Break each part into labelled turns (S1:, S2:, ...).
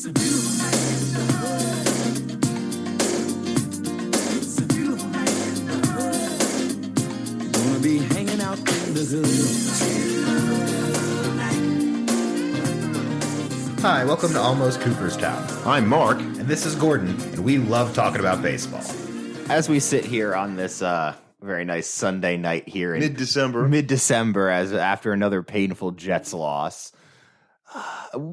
S1: a beautiful night in the hood. It's a beautiful night in the hood. Gonna be hanging out in the hood.
S2: Hi, welcome to Almost Cooperstown.
S3: I'm Mark.
S2: And this is Gordon, and we love talking about baseball.
S4: As we sit here on this very nice Sunday night here in
S3: Mid-December,
S4: as after another painful Jets loss,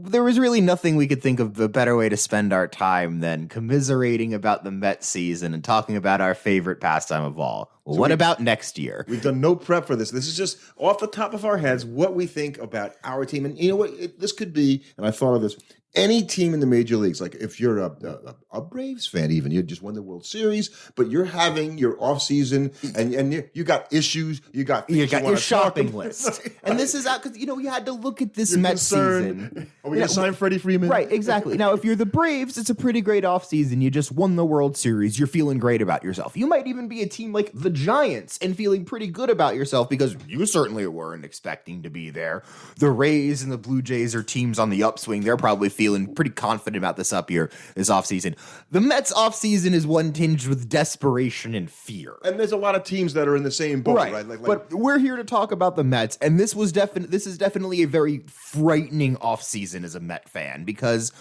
S4: there was really nothing we could think of a better way to spend our time than commiserating about the Mets season and talking about our favorite pastime of all. Well, what about next year?
S3: We've done no prep for this. This is just off the top of our heads what we think about our team. And you know what? This could be, and I thought of this, any team in the major leagues. Like if you're a Braves fan, even you just won the World Series, but you're having your off season and you got issues, you got
S4: your shopping list, and this is out because you had to look at this Mets season.
S3: Are we going to sign Freddie Freeman?
S4: Right, exactly. Now, if you're the Braves, it's a pretty great off season. You just won the World Series. You're feeling great about yourself. You might even be a team like the Giants and feeling pretty good about yourself because you certainly weren't expecting to be there. The Rays and the Blue Jays are teams on the upswing. They're probably feeling pretty confident about this offseason. The Mets offseason is one tinged with desperation and fear.
S3: And there's a lot of teams that are in the same boat, right?
S4: But we're here to talk about the Mets, and this is definitely a very frightening offseason as a Met fan because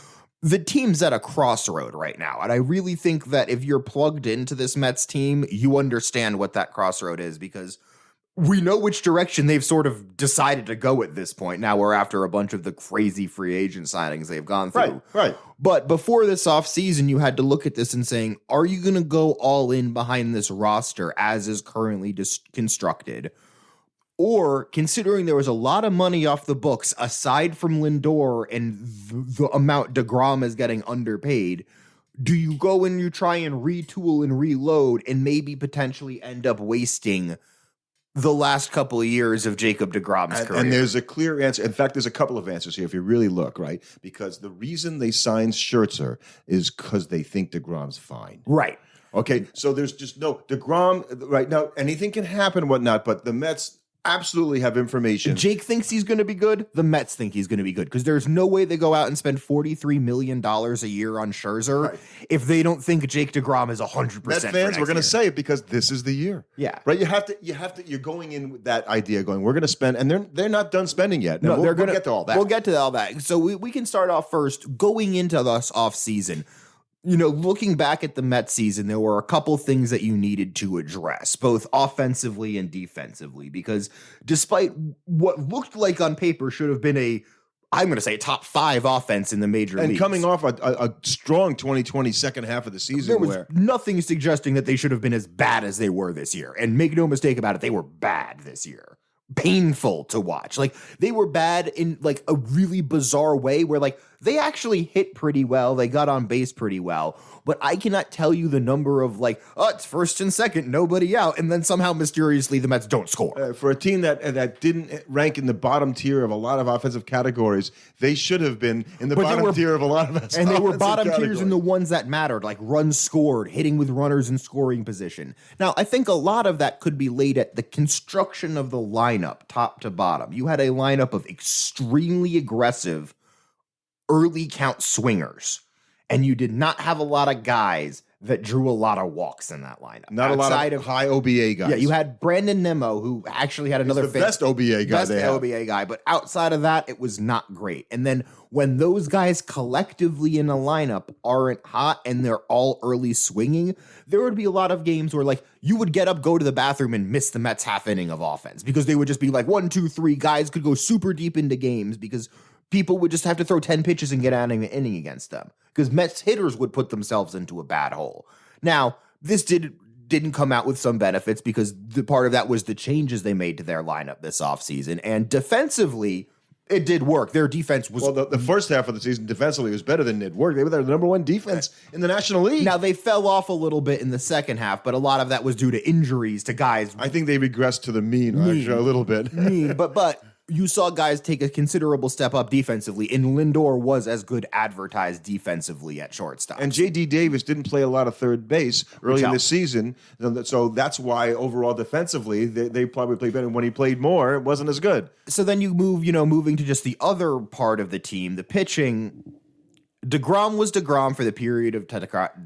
S4: the team's at a crossroad right now. And I really think that if you're plugged into this Mets team, you understand what that crossroad is because we know which direction they've sort of decided to go at this point. Now we're after a bunch of the crazy free agent signings they've gone through.
S3: Right.
S4: But before this offseason, you had to look at this and saying, are you going to go all in behind this roster as is currently constructed? Or considering there was a lot of money off the books, aside from Lindor and the amount DeGrom is getting underpaid, do you go and you try and retool and reload and maybe potentially end up wasting the last couple of years of Jacob DeGrom's career?
S3: And there's a clear answer. In fact, there's a couple of answers here if you really look, right? Because the reason they signed Scherzer is because they think DeGrom's fine.
S4: Right.
S3: Okay, so there's just no DeGrom right now. Anything can happen, whatnot, but the Mets absolutely have information.
S4: Jake thinks he's going to be good. The Mets think he's going to be good because there's no way they go out and spend $43 million a year on Scherzer if they don't think Jake DeGrom is 100%.
S3: Met fans, we're going to say it because this is the year.
S4: Yeah,
S3: right. You have to. You're going in with that idea, going, we're going to spend, and they're not done spending yet.
S4: No,
S3: we'll get to all that.
S4: We'll get to all that. So we can start off first going into this off season. Looking back at the Mets season, there were a couple things that you needed to address, both offensively and defensively, because despite what looked like on paper should have been a top 5 offense in the major leagues.
S3: And coming off a strong 2020 second half of the season.
S4: There was nothing suggesting that they should have been as bad as they were this year. And make no mistake about it, they were bad this year. Painful to watch. Like, they were bad in like a really bizarre way where like they actually hit pretty well. They got on base pretty well. But I cannot tell you the number of like, it's first and second, nobody out. And then somehow mysteriously the Mets don't score.
S3: For a team that didn't rank in the bottom tier of a lot of offensive categories, they should have been in the bottom tier of a lot of offensive
S4: categories. And they were bottom
S3: categories.
S4: Tiers in the ones that mattered, like runs scored, hitting with runners in scoring position. Now, I think a lot of that could be laid at the construction of the lineup, top to bottom. You had a lineup of extremely aggressive early count swingers. And you did not have a lot of guys that drew a lot of walks in that lineup.
S3: Not a lot of high OBA guys.
S4: Yeah, you had Brandon Nimmo, who actually had another
S3: best OBA guy.
S4: OBA guy, but outside of that, it was not great. And then when those guys collectively in a lineup aren't hot and they're all early swinging, there would be a lot of games where like you would get up, go to the bathroom, and miss the Mets half inning of offense because they would just be like 1, 2, 3 guys could go super deep into games because people would just have to throw 10 pitches and get out of an inning against them because Mets hitters would put themselves into a bad hole. Now, this didn't come out with some benefits because the part of that was the changes they made to their lineup this offseason. And defensively, it did work. Their defense was...
S3: Well, the first half of the season defensively was better than it worked. They were their number 1 defense in the National League.
S4: Now, they fell off a little bit in the second half, but a lot of that was due to injuries to guys.
S3: I think they regressed to the mean. Actually, a little bit.
S4: But you saw guys take a considerable step up defensively, and Lindor was as good advertised defensively at shortstop.
S3: And J.D. Davis didn't play a lot of third base early in the season, so that's why overall defensively they probably played better. When he played more, it wasn't as good.
S4: So then you moving to just the other part of the team, the pitching. DeGrom was DeGrom for the period of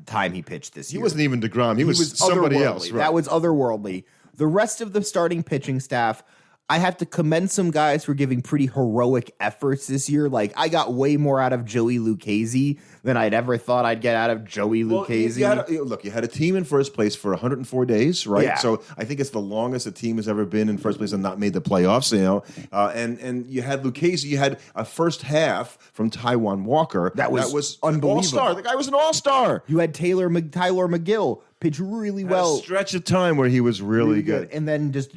S4: time he pitched this year.
S3: He wasn't even DeGrom. He was somebody else. Right?
S4: That was otherworldly. The rest of the starting pitching staff, I have to commend some guys for giving pretty heroic efforts this year. Like, I got way more out of Joey Lucchesi than I'd ever thought I'd get out of Joey Lucchesi.
S3: You had a team in first place for 104 days, right?
S4: Yeah.
S3: So I think it's the longest a team has ever been in first place and not made the playoffs, and you had Lucchesi, you had a first half from Taijuan Walker.
S4: That was
S3: unbelievable. All-star. The guy was an all-star.
S4: You had Tyler McGill pitch really well.
S3: A stretch of time where he was really good.
S4: And then just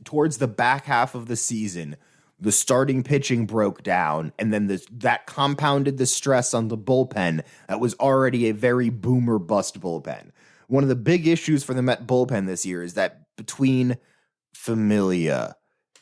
S4: towards the back half of the season, the starting pitching broke down, and then that compounded the stress on the bullpen that was already a very boomer bust bullpen. One of the big issues for the Met bullpen this year is that between Familia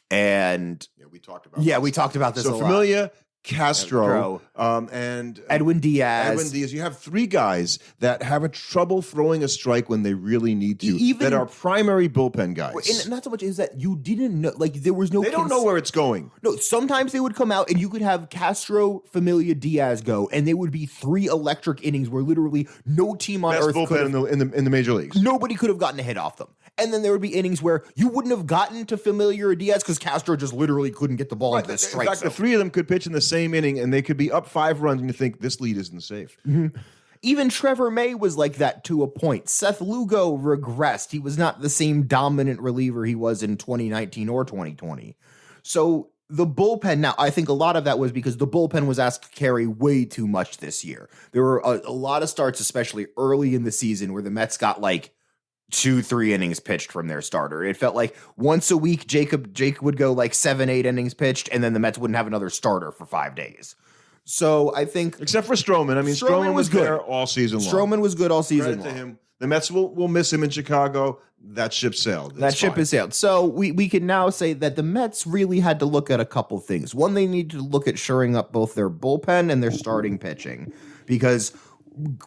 S4: and
S3: we talked about this.
S4: we talked about this a lot.
S3: Familia, Castro, and
S4: Edwin Diaz.
S3: You have three guys that have trouble throwing a strike when they really need to. That are primary bullpen guys.
S4: And not so much is that you didn't know, like there was no.
S3: They don't know where it's going.
S4: No, sometimes they would come out and you could have Castro, Familia, Diaz go, and there would be 3 electric innings where literally no team on
S3: Best
S4: earth
S3: bullpen in the major leagues.
S4: Nobody could have gotten a hit off them. And then there would be innings where you wouldn't have gotten to Familia or Diaz because Castro just literally couldn't get the ball into the strike
S3: In fact,
S4: zone.
S3: the three of them could pitch in the same inning, and they could be up 5 runs, and you think this lead isn't safe.
S4: Mm-hmm. Even Trevor May was like that to a point. Seth Lugo regressed. He was not the same dominant reliever he was in 2019 or 2020. So the bullpen, now I think a lot of that was because the bullpen was asked to carry way too much this year. There were a lot of starts, especially early in the season, where the Mets got like 2-3 innings pitched from their starter. It felt like once a week, Jake would go like 7-8 innings pitched, and then the Mets wouldn't have another starter for 5 days. So I think,
S3: except for Stroman. I mean, Stroman was good there all season long.
S4: Stroman was good all season
S3: long. To him. The Mets will miss him in Chicago. That ship sailed.
S4: That ship has sailed. So we can now say that the Mets really had to look at a couple things. One, they need to look at shoring up both their bullpen and their starting pitching, because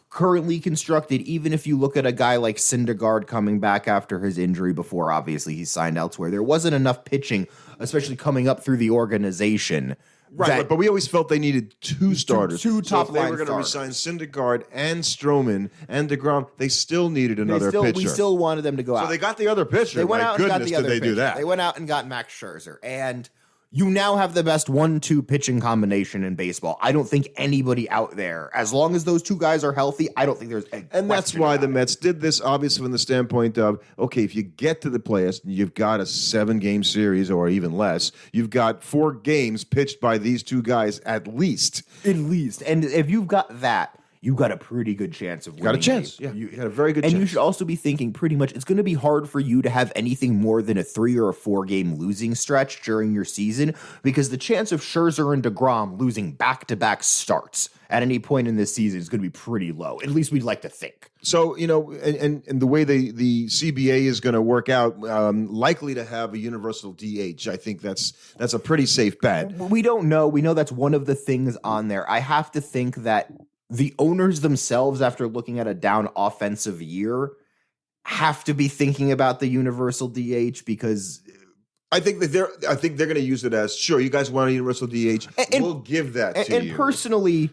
S4: currently constructed, even if you look at a guy like Syndergaard coming back after his injury before, obviously he's signed elsewhere, there wasn't enough pitching, especially coming up through the organization.
S3: Right, but we always felt they needed 2 starters.
S4: Two top
S3: so if they were going to resign Syndergaard and Stroman and DeGrom, they still needed another pitcher.
S4: We still wanted them to go out.
S3: So they got the other pitcher.
S4: They went out and got the other pitcher.
S3: Do that.
S4: They went out and got Max Scherzer. And you now have the best 1-2 pitching combination in baseball. I don't think anybody out there, as long as those 2 guys are healthy, I don't think there's a
S3: And that's why the Mets did this, obviously, from the standpoint of, okay, if you get to the playoffs, you've got a 7-game series or even less. You've got 4 games pitched by these 2 guys at least. And
S4: if you've got that, you've got a pretty good chance of winning.
S3: Got a chance. Yeah, you got a very good chance.
S4: And you should also be thinking pretty much it's going to be hard for you to have anything more than a 3 or a 4 game losing stretch during your season, because the chance of Scherzer and DeGrom losing back-to-back starts at any point in this season is going to be pretty low. At least we'd like to think.
S3: So, and the way the CBA is going to work out, likely to have a universal DH. I think that's a pretty safe bet.
S4: We don't know. We know that's one of the things on there. I have to think that the owners themselves, after looking at a down offensive year, have to be thinking about the universal DH, because
S3: I think they're going to use it as, sure, you guys want a universal DH, we'll give that to you.
S4: And personally,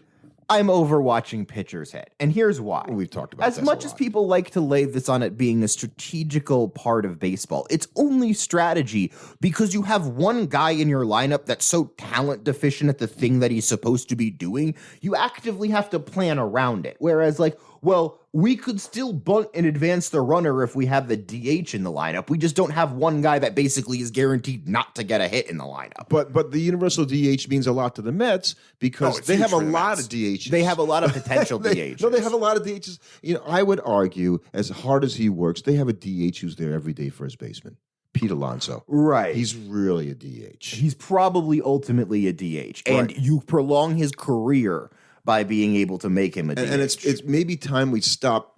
S4: I'm overwatching pitchers hit. And here's why.
S3: We've talked about this
S4: as much as people like to lay this on it being a strategical part of baseball, it's only strategy because you have one guy in your lineup that's so talent deficient at the thing that he's supposed to be doing. You actively have to plan around it. Whereas, like, well, we could still bunt and advance the runner if we have the DH in the lineup. We just don't have one guy that basically is guaranteed not to get a hit in the lineup.
S3: But the universal DH means a lot to the Mets because they have a lot of DHs.
S4: They have a lot of potential DHs.
S3: No, they have a lot of DHs. I would argue, as hard as he works, they have a DH who's there every day for his baseman. Pete Alonso.
S4: Right.
S3: He's really a DH.
S4: He's probably ultimately a DH. And you prolong his career by being able to make him a DH.
S3: And it's maybe time we stop,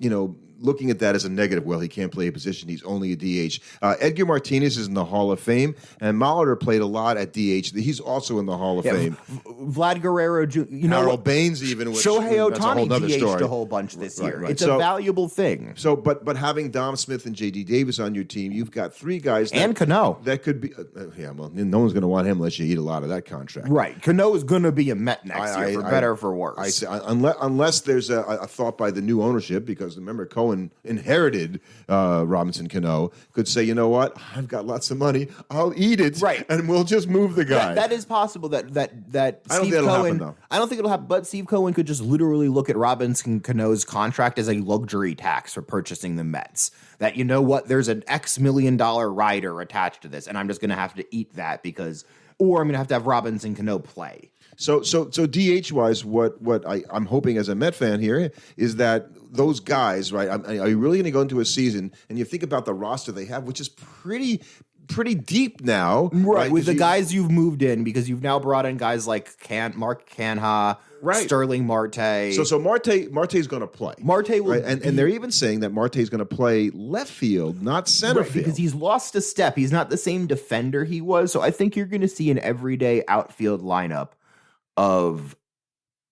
S3: looking at that as a negative. Well, he can't play a position. He's only a DH. Edgar Martinez is in the Hall of Fame, and Molitor played a lot at DH. He's also in the Hall of Fame.
S4: Vlad Guerrero,
S3: Harold Baines even. Which,
S4: Shohei
S3: that's a whole
S4: Ohtani
S3: nother
S4: DH'd
S3: story.
S4: a whole bunch this year.
S3: Right.
S4: It's a valuable thing.
S3: So, but having Dom Smith and J.D. Davis on your team, you've got three guys.
S4: And Cano.
S3: That could be, well, no one's going to want him unless you eat a lot of that contract.
S4: Right. Cano is going to be a Met next year, for better or for worse.
S3: Unless there's a thought by the new ownership, because remember, Cohen inherited Robinson Cano, could say, you know what, I've got lots of money, I'll eat it,
S4: right,
S3: and we'll just move the guy.
S4: That is possible that Steve Cohen, I don't think it'll happen, but Steve Cohen could just literally look at Robinson Cano's contract as a luxury tax for purchasing the Mets. That, you know what, there's an X million dollar rider attached to this, and I'm just going to have to eat that or I'm going to have Robinson Cano play.
S3: So DH wise, what I'm hoping as a Met fan here is that those guys, right? Are you really going to go into a season and you think about the roster they have, which is pretty deep now,
S4: right? With the guys you've moved in, because you've now brought in guys like Mark Canha,
S3: right,
S4: Sterling Marte.
S3: So Marte's going to play. Marte will, right? And they're even saying that Marte's going to play left field, not center field,
S4: because he's lost a step. He's not the same defender he was. So I think you're going to see an everyday outfield lineup of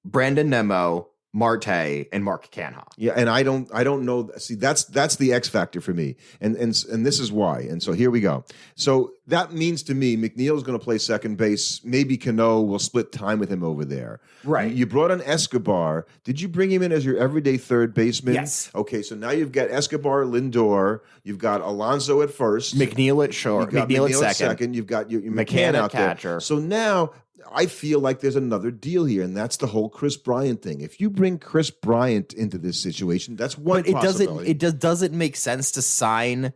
S4: Brandon Nimmo, Marte, and Mark Canha.
S3: Yeah, and I don't know. See, that's the X factor for me, and this is why. And so here we go. So that means to me, McNeil's going to play second base. Maybe Cano will split time with him over there.
S4: Right.
S3: You brought in Escobar. Did you bring him in as your everyday third baseman?
S4: Yes.
S3: Okay, so now you've got Escobar, Lindor. You've got Alonso at first.
S4: McNeil at short.
S3: McNeil at second. You've got your McCann out
S4: catcher.
S3: There. So now I feel like there's another deal here, and that's the whole Chris Bryant thing. If you bring Chris Bryant into this situation, that's one possibility.
S4: It doesn't make sense to sign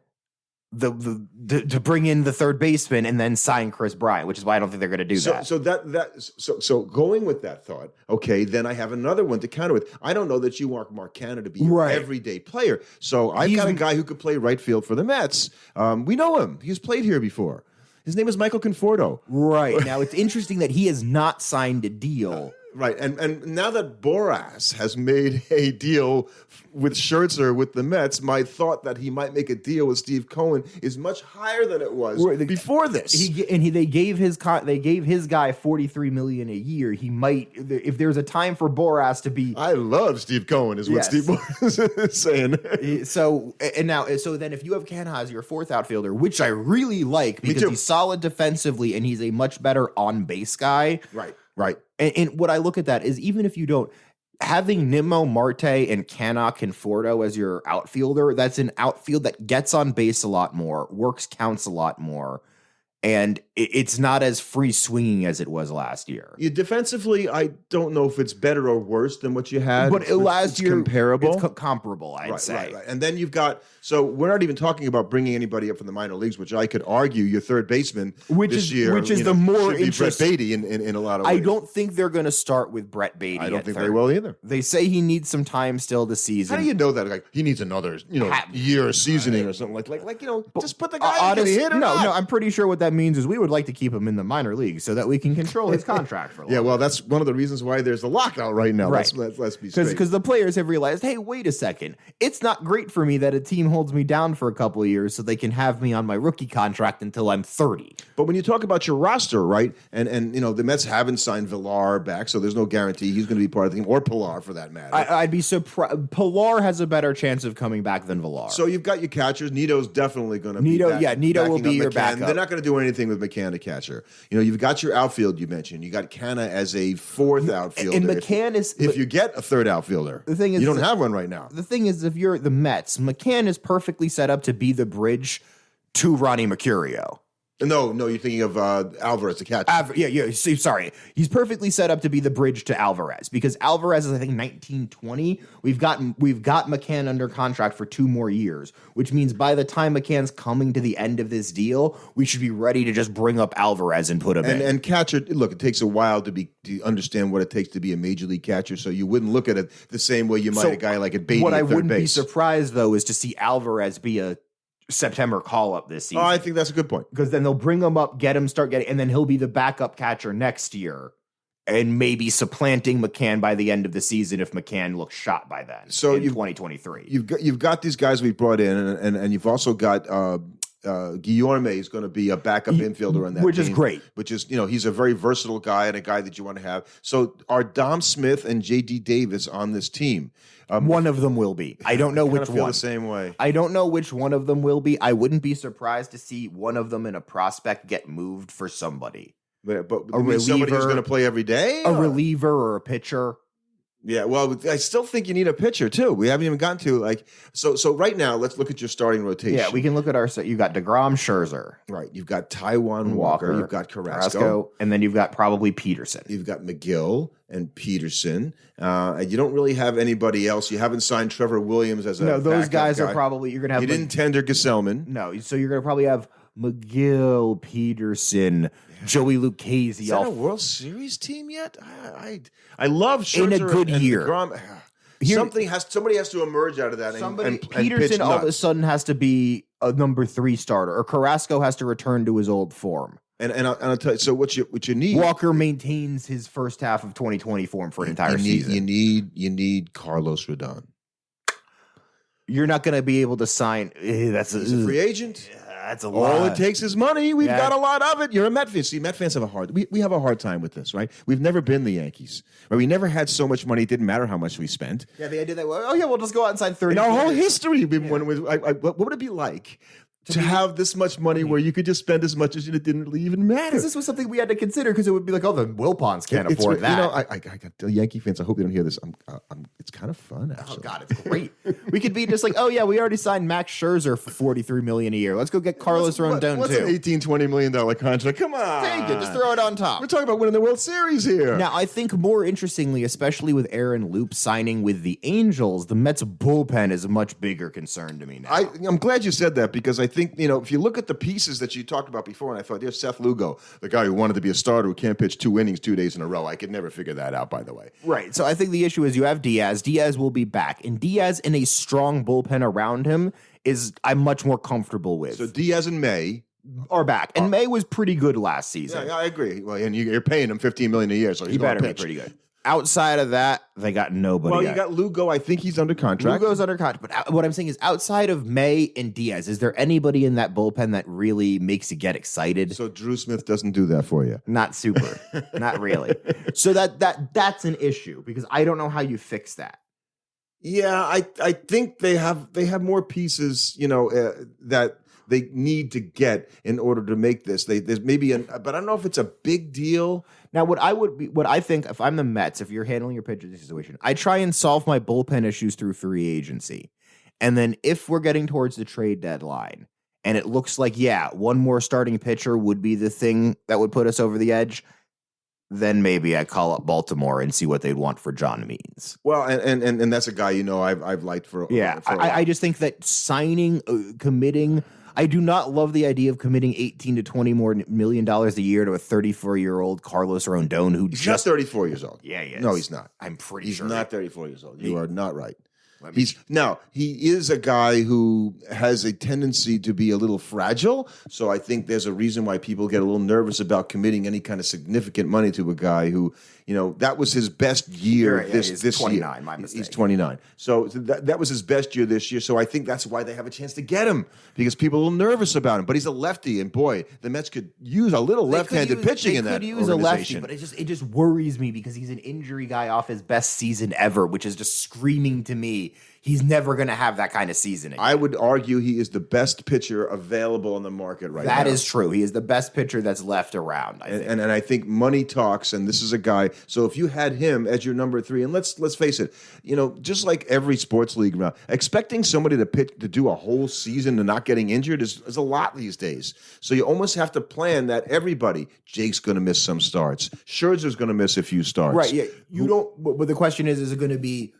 S4: to bring in the third baseman and then sign Chris Bryant, which is why I don't think they're going to do that.
S3: So going with that thought, okay, then I have another one to counter with. I don't know that you want Mark Canha to be your everyday player. So I've got a guy who could play right field for the Mets. We know him. He's played here before. His name is Michael Conforto.
S4: Right. Now, it's interesting that he has not signed a deal.
S3: Right. And now that Boras has made a deal with Scherzer with the Mets, my thought that he might make a deal with Steve Cohen is much higher than it was before this.
S4: They gave his guy $43 million a year. He might, if there's a time for Boras to be.
S3: I love Steve Cohen, is what Steve Boras is saying.
S4: So then if you have Canha as your fourth outfielder, which I really like because he's solid defensively and he's a much better on base guy.
S3: Right.
S4: And what I look at that is, even if you don't, having Nimmo, Marte, and Canha Conforto as your outfielder, that's an outfield that gets on base a lot more, counts a lot more, and it's not as free swinging as it was last year.
S3: Defensively, I don't know if it's better or worse than what you had.
S4: But last year,
S3: comparable.
S4: It's comparable, I'd say.
S3: Right. And then you've got, so we're not even talking about bringing anybody up from the minor leagues, which I could argue your third baseman this year,
S4: which is the more
S3: interesting. Brett Beatty in a lot of ways.
S4: I don't think they're going to start with Brett Beatty.
S3: I don't think they will either.
S4: They say he needs some time still this season.
S3: How do you know that? Like, he needs another, year of seasoning or something like just put the guy in.
S4: No, I'm pretty sure what that means is we would like to keep him in the minor league so that we can control his contract for a
S3: well, that's one of the reasons why there's a lockout right now. Right. Let's be straight.
S4: Because the players have realized, hey, wait a second. It's not great for me that a team holds me down for a couple of years so they can have me on my rookie contract until I'm 30.
S3: But when you talk about your roster, right, and the Mets haven't signed Villar back, so there's no guarantee he's going to be part of the team, or Pilar for that matter.
S4: I'd be surprised. Pilar has a better chance of coming back than Villar.
S3: So you've got your catchers. Nito's definitely going to be back.
S4: Nito will be your backup.
S3: They're not going to do anything with McCann to catcher. You've got your outfield you mentioned. You got Canha as a fourth outfielder.
S4: And McCann
S3: if you get a third outfielder.
S4: The thing is,
S3: you don't have one right now.
S4: The thing is, if you're the Mets, McCann is perfectly set up to be the bridge to Ronnie Mercurio.
S3: No, you're thinking of Alvarez, the catcher.
S4: Sorry. He's perfectly set up to be the bridge to Alvarez because Alvarez is, I think, 1920. We've got McCann under contract for 2 more years, which means by the time McCann's coming to the end of this deal, we should be ready to just bring up Alvarez and put him in.
S3: And catcher, look, it takes a while to understand what it takes to be a major league catcher, so you wouldn't look at it the same way you might a guy like a Beatty
S4: What
S3: at
S4: I
S3: third
S4: wouldn't
S3: base.
S4: be surprised, though, is to see Alvarez be a September call-up this season.
S3: Oh, I think that's a good point.
S4: Because then they'll bring him up, start getting, and then he'll be the backup catcher next year. and maybe supplanting McCann by the end of the season if McCann looks shot by then.
S3: So
S4: in 2023.
S3: You've got these guys we brought in, and you've also got Guillaume is going to be a backup infielder on that
S4: which
S3: team,
S4: is great.
S3: Which is, he's a very versatile guy and a guy that you want to have. So are Dom Smith and J.D. Davis on this team?
S4: One of them will be. I don't know which
S3: feel
S4: one.
S3: the same way.
S4: I don't know which one of them will be. I wouldn't be surprised to see one of them in a prospect get moved for somebody.
S3: But
S4: A reliever,
S3: somebody who's going to play every day?
S4: A reliever or a pitcher.
S3: Yeah, well, I still think you need a pitcher too. We haven't even gotten to so right now. Let's look at your starting rotation.
S4: Yeah, we can look at you got DeGrom, Scherzer,
S3: right. You've got Taiwan Walker. You've got Carrasco,
S4: and then you've got probably Peterson.
S3: You've got McGill and Peterson, and you don't really have anybody else. You haven't signed Trevor Williams as a
S4: those guys
S3: guy.
S4: are probably you're gonna have.
S3: You didn't tender Gesellman.
S4: No, so you're gonna probably have McGill, Peterson, Joey Lucchesi.
S3: Is that a World Series team yet? I love Scherzer
S4: in a good
S3: and
S4: year.
S3: DeGrom. Somebody has to emerge out of that. And
S4: Peterson
S3: pitch
S4: all of a
S3: nuts.
S4: sudden has to be a number 3 starter, or Carrasco has to return to his old form.
S3: And I'll tell you. So what you need?
S4: Walker maintains his first half of 2020 form for an entire season.
S3: You need Carlos Rodon.
S4: You're not going to be able to sign.
S3: He's a free agent.
S4: That's a lot.
S3: All it takes is money. We've
S4: Yeah.
S3: got a lot of it. You're a Met fan. See, Met fans have we have a hard time with this, right? We've never been the Yankees. Right? We never had so much money. It didn't matter how much we spent.
S4: Yeah, the idea that we'll just go out and sign 30.
S3: In our whole history, what would it be like to have this much money where you could just spend as much as it didn't really even matter?
S4: Because this was something we had to consider, because it would be like, the Wilpons can't afford that.
S3: I got the Yankee fans. I hope they don't hear this. It's kind of fun, actually.
S4: Oh God, it's great. We could be just like, we already signed Max Scherzer for $43 million a year. Let's go get Carlos Rondon
S3: What's
S4: too.
S3: an $18-20 million contract? Come on,
S4: Take it, just throw it on top.
S3: We're talking about winning the World Series here.
S4: Now, I think more interestingly, especially with Aaron Loop signing with the Angels, the Mets bullpen is a much bigger concern to me now.
S3: I'm glad you said that, because I think, if you look at the pieces that you talked about before, and I thought, there's Seth Lugo, the guy who wanted to be a starter who can't pitch 2 innings 2 days in a row. I could never figure that out, by the way.
S4: Right. So I think the issue is you have Diaz. Diaz will be back. And Diaz in a strong bullpen around him I'm much more comfortable with.
S3: So Diaz and May
S4: are back. And May was pretty good last season.
S3: Yeah, I agree. Well, and you're paying him $15 million a year, so he's
S4: He
S3: going
S4: better
S3: to
S4: be
S3: pitch.
S4: pretty good. Outside of that, they got nobody.
S3: Well, you
S4: yet.
S3: got Lugo. I think he's under contract.
S4: Lugo's under contract. But what I'm saying is, outside of May and Diaz, is there anybody in that bullpen that really makes you get excited?
S3: So Drew Smith doesn't do that for you.
S4: Not super. Not really. So that's an issue, because I don't know how you fix that.
S3: Yeah, I think they have more pieces, that they need to get in order to make this. There's maybe but I don't know if it's a big deal.
S4: Now, what I think, if I'm the Mets, if you're handling your pitcher situation, I try and solve my bullpen issues through free agency. And then if we're getting towards the trade deadline and it looks like, one more starting pitcher would be the thing that would put us over the edge, then maybe I call up Baltimore and see what they'd want for John Means.
S3: Well, and that's a guy I've liked for
S4: I just think that signing, committing. I do not love the idea of committing $18 to $20 million a year to a 34-year-old Carlos Rondon who
S3: he's
S4: just
S3: not 34 years old.
S4: Yeah, he is.
S3: No, he's not.
S4: I'm pretty
S3: He's
S4: sure.
S3: not 34 years old. You are not right. He is a guy who has a tendency to be a little fragile. So I think there's a reason why people get a little nervous about committing any kind of significant money to a guy who, that was his best year this
S4: 29,
S3: year.
S4: my mistake.
S3: He's 29. So that was his best year this year. So I think that's why they have a chance to get him, because people are a little nervous about him. But he's a lefty, and boy, the Mets could use a little left-handed pitching in that
S4: organization. They could use a lefty, but it just worries me, because he's an injury guy off his best season ever, which is just screaming to me he's never going to have that kind of season again.
S3: I would argue he is the best pitcher available on the market right now.
S4: That is true. He is the best pitcher that's left around, I think.
S3: And I think money talks, and this is a guy. So if you had him as your number 3, and let's face it, just like every sports league around, expecting somebody to do a whole season and not getting injured is a lot these days. So you almost have to plan that everybody. Jake's going to miss some starts. Scherzer's going to miss a few starts.
S4: Right. Yeah. You don't. But the question is it going to be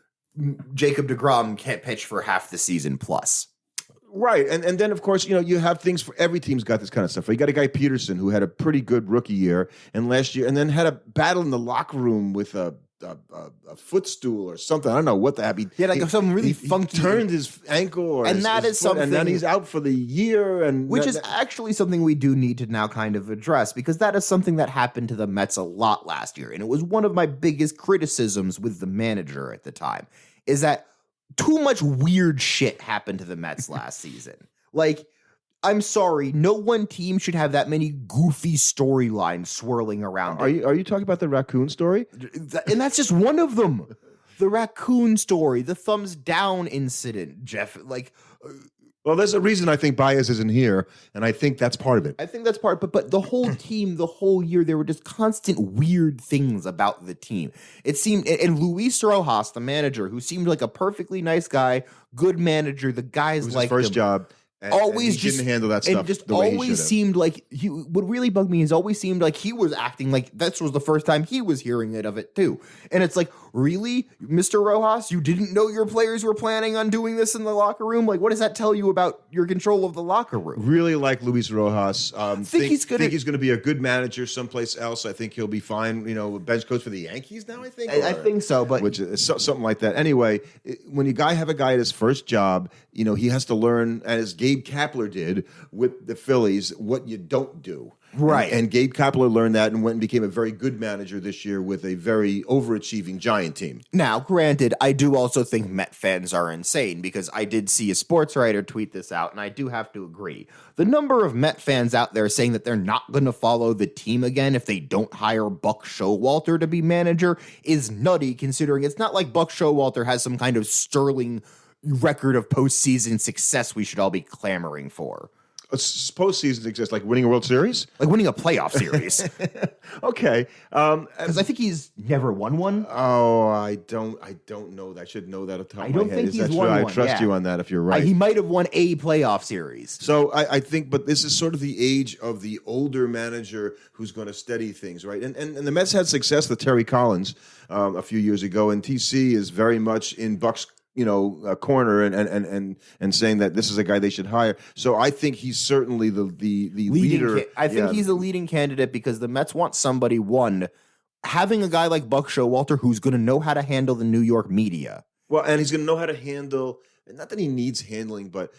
S4: Jacob deGrom can't pitch for half the season plus?
S3: Right. And then, of course, you have things for every team's got this kind of stuff. You got a guy, Peterson, who had a pretty good rookie year and last year, and then had a battle in the locker room with a footstool or something. I don't know what the heck.
S4: Some really funky.
S3: He turned his ankle, or
S4: And
S3: his,
S4: that
S3: his
S4: is
S3: foot,
S4: something.
S3: and then he's out for the year. And
S4: Which is actually something we do need to now kind of address, because that is something that happened to the Mets a lot last year. And it was one of my biggest criticisms with the manager at the time, is that too much weird shit happened to the Mets last season. Like, I'm sorry, no one team should have that many goofy storylines swirling around it.
S3: Are you talking about the raccoon story?
S4: And that's just one of them. The raccoon story, the thumbs down incident, Jeff.
S3: Well, there's a reason I think Baez isn't here, and I think that's part of it.
S4: I think that's part, but the whole team, the whole year, there were just constant weird things about the team. It seemed, and Luis Rojas, the manager, who seemed like a perfectly nice guy, good manager, the guys
S3: It was
S4: like
S3: his first job.
S4: Always
S3: and he didn't handle that stuff
S4: and just
S3: the way he
S4: always
S3: should have.
S4: seemed like what really bugged me is always seemed like he was acting like this was the first time he was hearing it of it too. And it's like, really, Mr. Rojas, you didn't know your players were planning on doing this in the locker room? Like, what does that tell you about your control of the locker room?
S3: Really like Luis Rojas.
S4: Think he's
S3: going to be a good manager someplace else. I think he'll be fine. Bench coach for the Yankees now. I think.
S4: I think so, but
S3: which is something like that. Anyway, when you have a guy at his first job, he has to learn, as Gabe Kapler did with the Phillies, what you don't do.
S4: Right.
S3: And Gabe Kapler learned that and went and became a very good manager this year with a very overachieving Giant team.
S4: Now, granted, I do also think Met fans are insane, because I did see a sports writer tweet this out, and I do have to agree. The number of Met fans out there saying that they're not going to follow the team again if they don't hire Buck Showalter to be manager is nutty, considering it's not like Buck Showalter has some kind of sterling record of postseason success we should all be clamoring for.
S3: Postseason exists, like winning a World Series?
S4: Like winning a playoff series.
S3: Okay.
S4: Because I think he's never won one.
S3: Oh, I don't know that. I should know that off the top
S4: I
S3: of my
S4: don't
S3: head.
S4: think
S3: Is
S4: he's
S3: that true?
S4: won
S3: I
S4: one,
S3: trust
S4: yeah.
S3: you on that if you're right.
S4: He might have won a playoff series.
S3: So I think, but this is sort of the age of the older manager who's going to steady things, right? And the Mets had success with Terry Collins a few years ago, and TC is very much in Buck's corner and saying that this is a guy they should hire. So I think he's certainly the leader.
S4: I think he's a leading candidate, because the Mets want somebody, having a guy like Buck Showalter who's going to know how to handle the New York media.
S3: Well, and he's going to know how to handle, not that he needs handling, but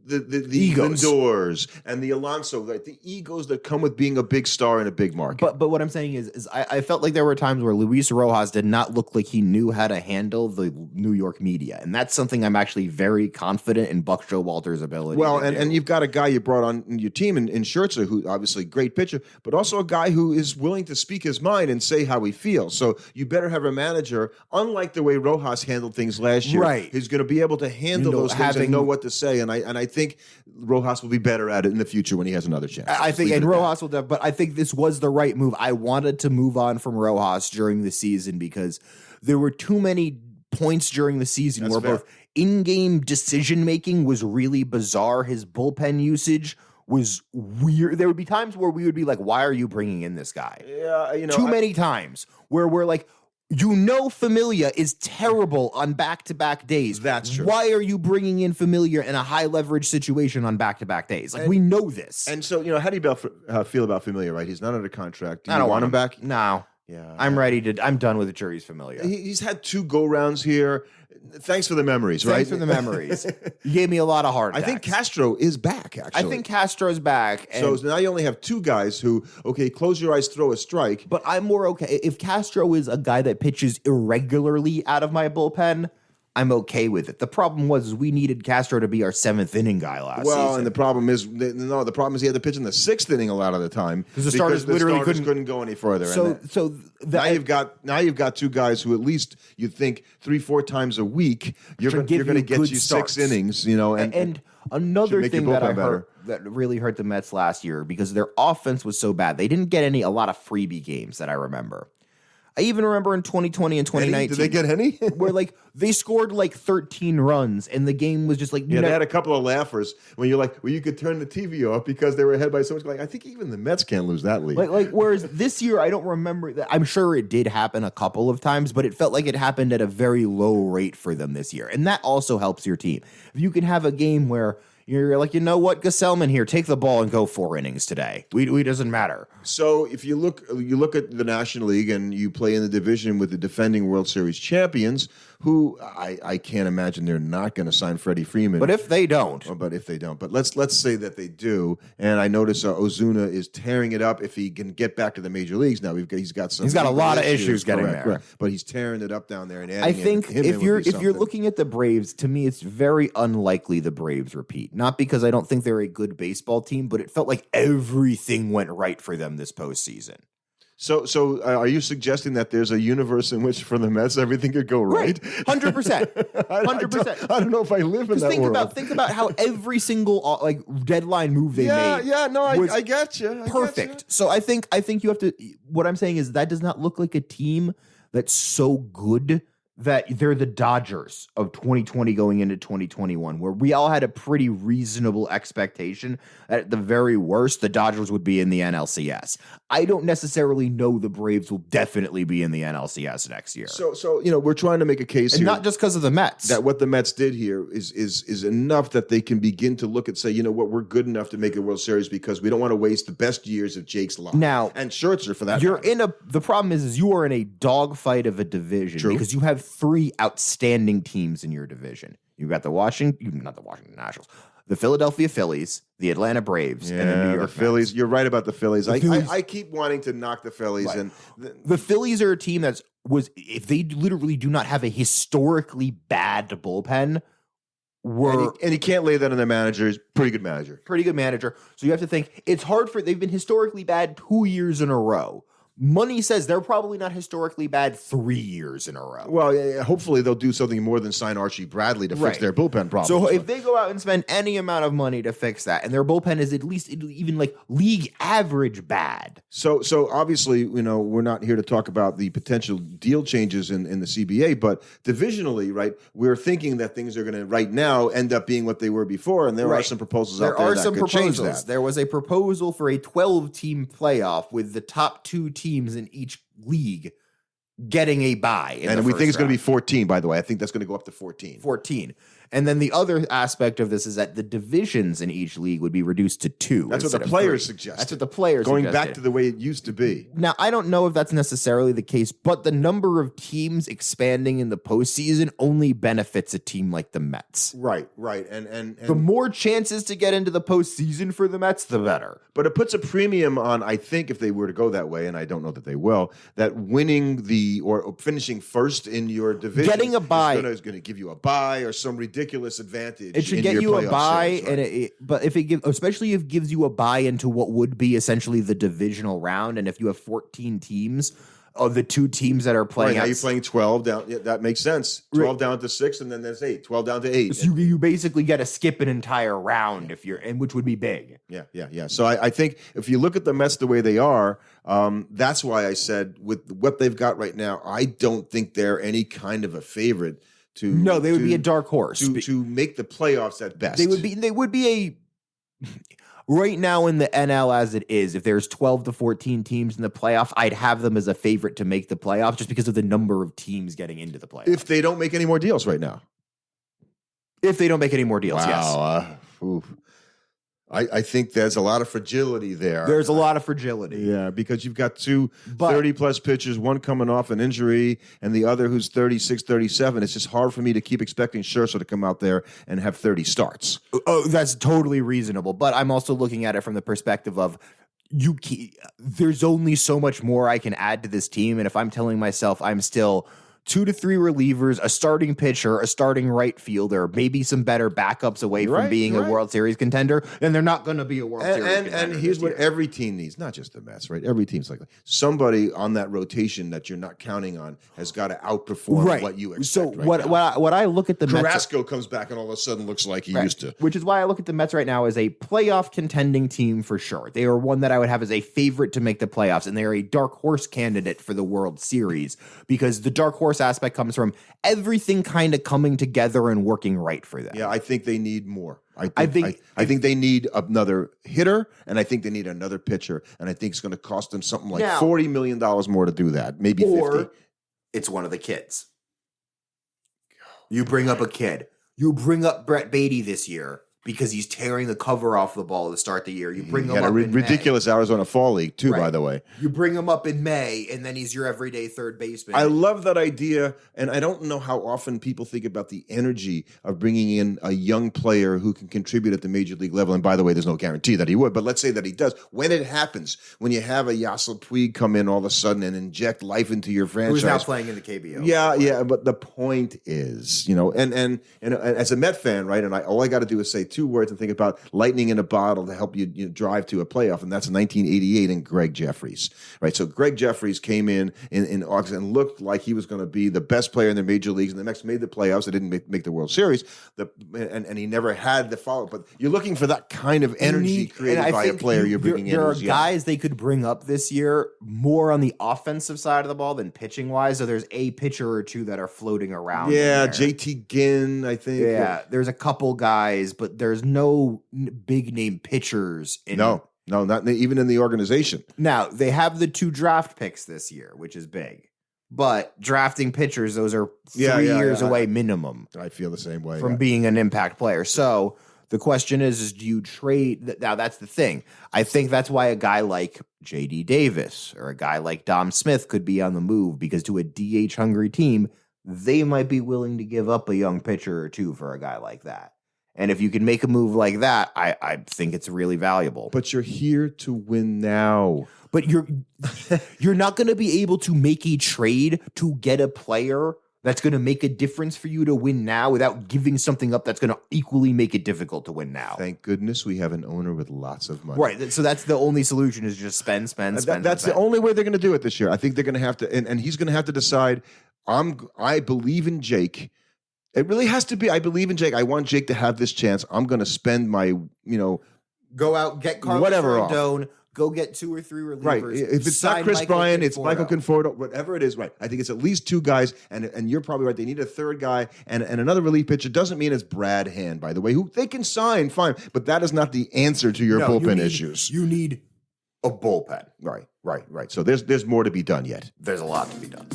S3: the
S4: Egos.
S3: Lindors and the Alonso, like the egos that come with being a big star in a big market.
S4: But what I'm saying is I felt like there were times where Luis Rojas did not look like he knew how to handle the New York media, and that's something I'm actually very confident in Buck Showalter's ability.
S3: Well,
S4: to do.
S3: and you've got a guy you brought on your team in Scherzer, who obviously great pitcher, but also a guy who is willing to speak his mind and say how he feels. So you better have a manager, unlike the way Rojas handled things last year,
S4: right,
S3: who's going to be able to handle those things and know what to say. And I think Rojas will be better at it in the future when he has another chance.
S4: I think, and Rojas will, but I think this was the right move. I wanted to move on from Rojas during the season because there were too many points during the season where both in-game decision-making was really bizarre. His bullpen usage was weird. There would be times where we would be like, why are you bringing in this guy?
S3: Yeah,
S4: Too many times where we're like, Familia is terrible on back-to-back days.
S3: That's true.
S4: Why are you bringing in Familia in a high-leverage situation on back-to-back days? Like, we know this.
S3: And so, how do you feel about Familia, right? He's not under contract. Do you
S4: I don't
S3: want him back?
S4: No.
S3: Yeah.
S4: I'm done with the jury's Familia.
S3: He's had 2 go-rounds here. Thanks for the memories, right?
S4: Thanks for the memories. You gave me a lot of heart attacks.
S3: I think Castro is back, actually.
S4: I think Castro's back.
S3: So now you only have 2 guys who, close your eyes, throw a strike.
S4: But I'm more okay. If Castro is a guy that pitches irregularly out of my bullpen, I'm okay with it. The problem was we needed Castro to be our 7th inning guy last season.
S3: Well, and the problem is he had to pitch in the 6th inning a lot of the time
S4: because the starters literally couldn't
S3: go any further. Now you've got 2 guys who at least you think 3-4 times a week you're going to get you
S4: starts.
S3: 6 innings.
S4: And another thing that really hurt the Mets last year because their offense was so bad, they didn't get a lot of freebie games that I remember. I even remember in 2020 and 2019.
S3: Did they get any?
S4: where they scored 13 runs and the game was just
S3: they had a couple of laughers when you're like, well, you could turn the TV off because they were ahead by so much. I think even the Mets can't lose that lead.
S4: Whereas this year, I don't remember that. I'm sure it did happen a couple of times, but it felt like it happened at a very low rate for them this year. And that also helps your team. If you can have a game where, you're like, you know what, Gesellman here, take the ball and go 4 innings today. We doesn't matter.
S3: So if you look at the National League and you play in the division with the defending World Series champions, who I can't imagine they're not going to sign Freddie Freeman.
S4: But if they don't,
S3: but let's say that they do, and I notice Ozuna is tearing it up. If he can get back to the major leagues now, he's got
S4: a lot of issues getting there.
S3: Correct. But he's tearing it up down there and adding.
S4: I think
S3: him
S4: if you're looking at the Braves, to me, it's very unlikely the Braves repeat. Not because I don't think they're a good baseball team, but it felt like everything went right for them this postseason.
S3: So are you suggesting that there's a universe in which for the Mets everything could go right?
S4: 100%. 100%.
S3: I don't know if I live in that world.
S4: Think about how every single like deadline move they made.
S3: Yeah, no, I get you.
S4: Perfect. So I think you have to. What I'm saying is that does not look like a team that's so good that they're the Dodgers of 2020 going into 2021, where we all had a pretty reasonable expectation that at the very worst, the Dodgers would be in the NLCS. I don't necessarily know the Braves will definitely be in the NLCS next year.
S3: So we're trying to make a case
S4: and
S3: here.
S4: Not just because of the Mets.
S3: That what the Mets did here is enough that they can begin to look and say, you know what, we're good enough to make a World Series because we don't want to waste the best years of Jake's life.
S4: Now,
S3: and Scherzer for that.
S4: The problem is you are in a dogfight of a division. True. Because you have 3 outstanding teams in your division. You've got not the Washington Nationals, the Philadelphia Phillies, the Atlanta Braves, and the New York
S3: Phillies.
S4: Mets.
S3: You're right about the Phillies. I keep wanting to knock the Phillies. Right. And
S4: the Phillies are a team if they literally do not have a historically bad bullpen,
S3: and you can't lay that on the manager. He's pretty good manager.
S4: So you have to think it's hard they've been historically bad 2 years in a row. Money says they're probably not historically bad 3 years in a row.
S3: Well, hopefully they'll do something more than sign Archie Bradley to fix their bullpen problem.
S4: So if they go out and spend any amount of money to fix that, and their bullpen is at least even like league average bad.
S3: So obviously, we're not here to talk about the potential deal changes in the CBA, but divisionally, right, we're thinking that things are going to right now end up being what they were before, and there are some proposals out there that could change that.
S4: There was a proposal for a 12-team playoff with the top 2 teams in each league getting a bye.
S3: And we think it's going to be 14, by the way. I think that's going to go up to 14.
S4: 14. And then the other aspect of this is that the divisions in each league would be reduced to 2.
S3: That's what the players suggested.
S4: That's what the players
S3: Going
S4: suggested.
S3: back to the way it used to be.
S4: Now, I don't know if that's necessarily the case, but the number of teams expanding in the postseason only benefits a team like the Mets.
S3: Right. And
S4: the more chances to get into the postseason for the Mets, the better.
S3: But it puts a premium on, I think, if they were to go that way, and I don't know that they will, that winning or finishing first in your division
S4: getting a bye
S3: is going to give you a bye or some ridiculous advantage.
S4: It should get you a bye,
S3: series, right?
S4: but if especially if it gives you a bye into what would be essentially the divisional round, and if you have 14 teams of the 2 teams that are playing,
S3: now you're playing 12 down. Yeah, that makes sense. 12 down to 6, and then there's 8. 12 down to 8.
S4: So you basically get to skip an entire round which would be big.
S3: Yeah. So I think if you look at the Mets the way they are, that's why I said with what they've got right now, I don't think they're any kind of a favorite.
S4: They would be a dark horse
S3: to make the playoffs at best.
S4: They would be a right now in the NL as it is. If there's 12 to 14 teams in the playoff, I'd have them as a favorite to make the playoffs just because of the number of teams getting into the playoffs.
S3: If they don't make any more deals right now.
S4: If they don't make any more deals,
S3: yes. I think there's a lot of fragility there.
S4: There's a lot of fragility.
S3: Yeah, because you've got 2 30-plus pitchers, one coming off an injury and the other who's 36, 37. It's just hard for me to keep expecting Scherzer to come out there and have 30 starts.
S4: Oh, that's totally reasonable. But I'm also looking at it from the perspective of there's only so much more I can add to this team. And if I'm telling myself I'm still 2 to 3 relievers, a starting pitcher, a starting right fielder, maybe some better backups away from being a World Series contender, then they're not going to be a World Series contender.
S3: And here's what every team needs, not just the Mets, right? Every team's like that. Somebody on that rotation that you're not counting on has got to outperform what you expect.
S4: So what I look at the Mets,
S3: Carrasco comes back and all of a sudden looks like he used to.
S4: Which is why I look at the Mets right now as a playoff contending team for sure. They are one that I would have as a favorite to make the playoffs, and they are a dark horse candidate for the World Series because the dark horse aspect comes from everything kind of coming together and working right for them.
S3: Yeah, I think they need more. I think they need another hitter, and I think they need another pitcher, and I think it's going to cost them something like $40 million more to do that, maybe 50.
S4: It's one of the kids. You bring up a kid. You bring up Brett Beatty this year. because he's tearing the cover off the ball to start the year. You bring him
S3: He had
S4: up
S3: a
S4: in
S3: ridiculous Arizona Fall League, too,
S4: Right.
S3: by the way.
S4: You bring him up in May, and then he's your everyday third baseman.
S3: I love that idea, and I don't know how often people think about the energy of bringing in a young player who can contribute at the major league level. And by the way, there's no guarantee that he would, but let's say that he does. When it happens, when you have a Yasiel Puig come in all of a sudden and inject life into your franchise.
S4: Who's now playing in the KBO.
S3: Yeah, but the point is, and as a Met fan, right, and all I got to do is say two words and think about lightning in a bottle to help you drive to a playoff, and that's 1988 and Greg Jeffries, right? So Greg Jeffries came in August and looked like he was going to be the best player in the major leagues, and the Mets made the playoffs. They didn't make the World Series, and he never had the follow-up. But you're looking for that kind of energy created by a player you're bringing in.
S4: There are
S3: who's young.
S4: guys they could bring up this year more on the offensive side of the ball than pitching-wise, so there's a pitcher or two that are floating around.
S3: Yeah, JT Ginn, I think.
S4: Yeah, there's a couple guys, but there's no big-name pitchers.
S3: No, not even in the organization.
S4: Now, they have the 2 draft picks this year, which is big. But drafting pitchers, those are 3 years away minimum
S3: I feel the same way.
S4: from being an impact player. So the question is do you trade? Now, that's the thing. I think that's why a guy like J.D. Davis or a guy like Dom Smith could be on the move, because to a DH-hungry team, they might be willing to give up a young pitcher or two for a guy like that. And if you can make a move like that, I think it's really valuable.
S3: But you're here to win now.
S4: But you're not going to be able to make a trade to get a player that's going to make a difference for you to win now without giving something up that's going to equally make it difficult to win now.
S3: Thank goodness we have an owner with lots of money.
S4: Right. So that's the only solution is just spend.
S3: That's the only way they're going to do it this year. I think they're going to have to, and he's going to have to decide, I believe in Jake. It really has to be, I believe in Jake. I want Jake to have this chance. I'm going to spend my,
S4: go out, get Carlos
S3: whatever
S4: Rodon, go get 2 or 3 relievers.
S3: Right. If it's
S4: sign
S3: not Chris
S4: Michael
S3: Bryant, it's
S4: Conforto.
S3: Michael Conforto, whatever it is, right. I think it's at least 2 guys, and you're probably right. They need a third guy and another relief pitcher. Doesn't mean it's Brad Hand, by the way, who they can sign, fine, but that is not the answer to your bullpen issues.
S4: You need a bullpen.
S3: Right. So there's more to be done yet.
S4: There's a lot to be done.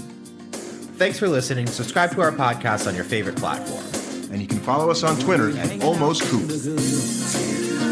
S2: Thanks for listening. Subscribe to our podcast on your favorite platform.
S3: And you can follow us on Twitter at Almost Coop.
S1: The good.